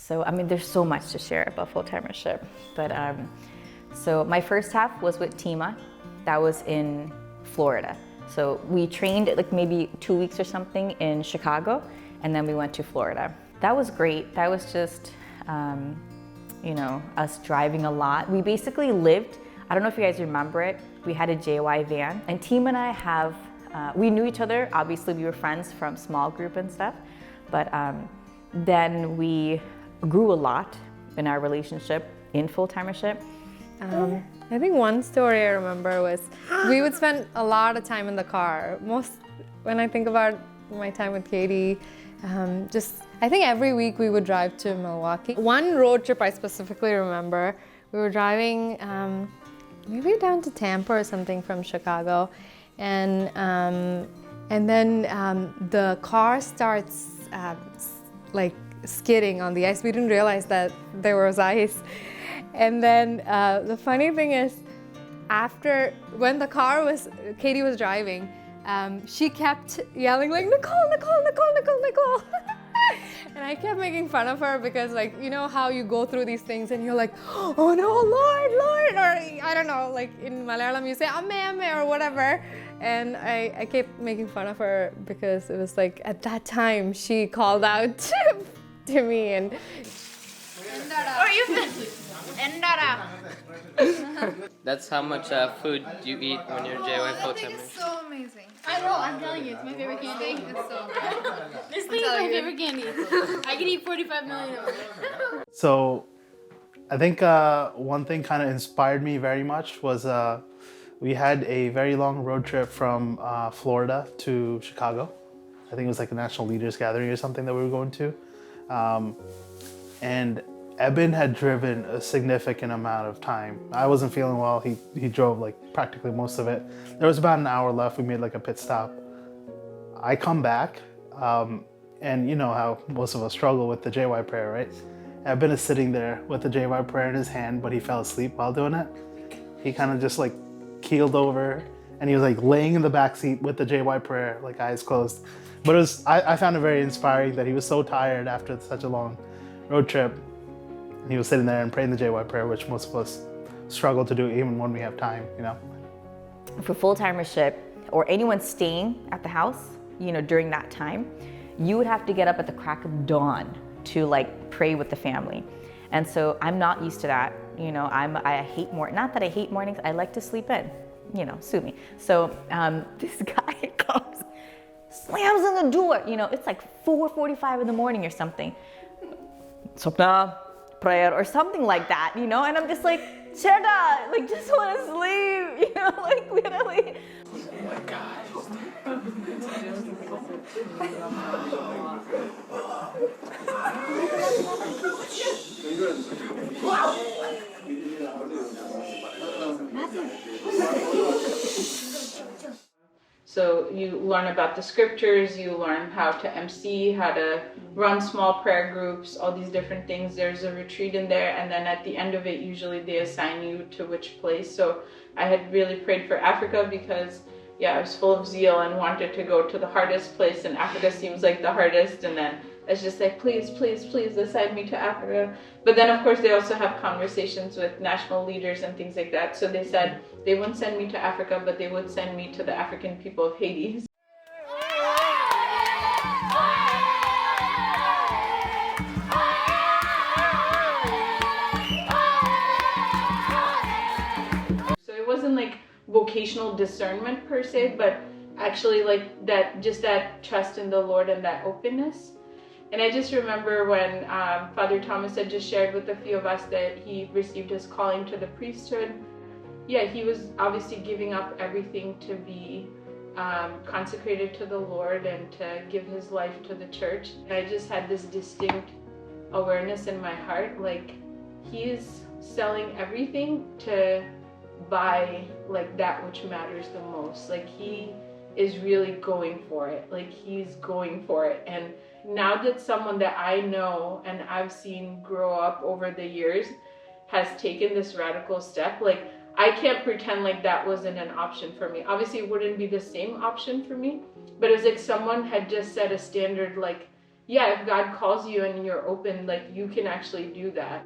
So, I mean, there's so much to share about full-timership, but so my first half was with Tima. That was in Florida. So we trained like maybe 2 weeks or something in Chicago, and then we went to Florida. That was great. That was just, you know, us driving a lot. We basically lived, I don't know if you guys remember it, we had a JY van, and Tima and I have, we knew each other. Obviously we were friends from small group and stuff, but then we grew a lot in our relationship in full-timership. I think one story I remember was we would spend a lot of time in the car. When I think about my time with Katie, I think every week we would drive to Milwaukee. One road trip I specifically remember, we were driving maybe down to Tampa or something from Chicago, and then the car starts like skidding on the ice. We didn't realize that there was ice. And then the funny thing is, when Katie was driving, she kept yelling like, Nicole, Nicole, Nicole, Nicole, Nicole. And I kept making fun of her because, like, you know how you go through these things and you're like, oh no, Lord, Lord, or I don't know, like in Malayalam you say, Amme, Amme, or whatever. And I kept making fun of her because it was like, at that time, she called out to me and... That's how much food you eat when you're JY full-time. It's so amazing. I know, I'm telling you, it's my favorite candy. It's so good. This thing is my favorite candy. I can eat 45 million of it. So I think one thing kind of inspired me very much was we had a very long road trip from Florida to Chicago. I think it was like a national leaders gathering or something that we were going to. And Eben had driven a significant amount of time. I wasn't feeling well. He drove like practically most of it. There was about an hour left. We made like a pit stop. I come back, and you know how most of us struggle with the JY prayer, right? Eben is sitting there with the JY prayer in his hand, but he fell asleep while doing it. He kind of just like keeled over, and he was like laying in the back seat with the JY prayer, like eyes closed. But I found it very inspiring that he was so tired after such a long road trip. He was sitting there and praying the JY prayer, which most of us struggle to do even when we have time, you know. For full-timership or anyone staying at the house, you know, during that time, you would have to get up at the crack of dawn to like pray with the family. And so I'm not used to that. You know, I hate not that I hate mornings, I like to sleep in, you know, sue me. So this guy comes, slams in the door, you know, it's like 4:45 in the morning or something. Sopna, prayer or something like that, you know, and I'm just like, Cheda, like just want to sleep, you know, like literally. Oh my God. So you learn about the scriptures, you learn how to MC, how to run small prayer groups, all these different things. There's a retreat in there, and then at the end of it, usually they assign you to which place. So I had really prayed for Africa because, yeah, I was full of zeal and wanted to go to the hardest place, and Africa seems like the hardest. And then it's just like, please, please, please assign me to Africa. But then, of course, they also have conversations with national leaders and things like that. So they said they wouldn't send me to Africa, but they would send me to the African people of Haiti. So it wasn't like vocational discernment per se, but actually like that, just that trust in the Lord and that openness. And I just remember when Father Thomas had just shared with a few of us that he received his calling to the priesthood. Yeah, he was obviously giving up everything to be consecrated to the Lord and to give his life to the church. And I just had this distinct awareness in my heart, like he is selling everything to buy like that which matters the most. Like he is really going for it. Like he's going for it. And now that someone that I know and I've seen grow up over the years has taken this radical step, like I can't pretend like that wasn't an option for me. Obviously it wouldn't be the same option for me, but it was like someone had just set a standard like yeah, if God calls you and you're open, like you can actually do that.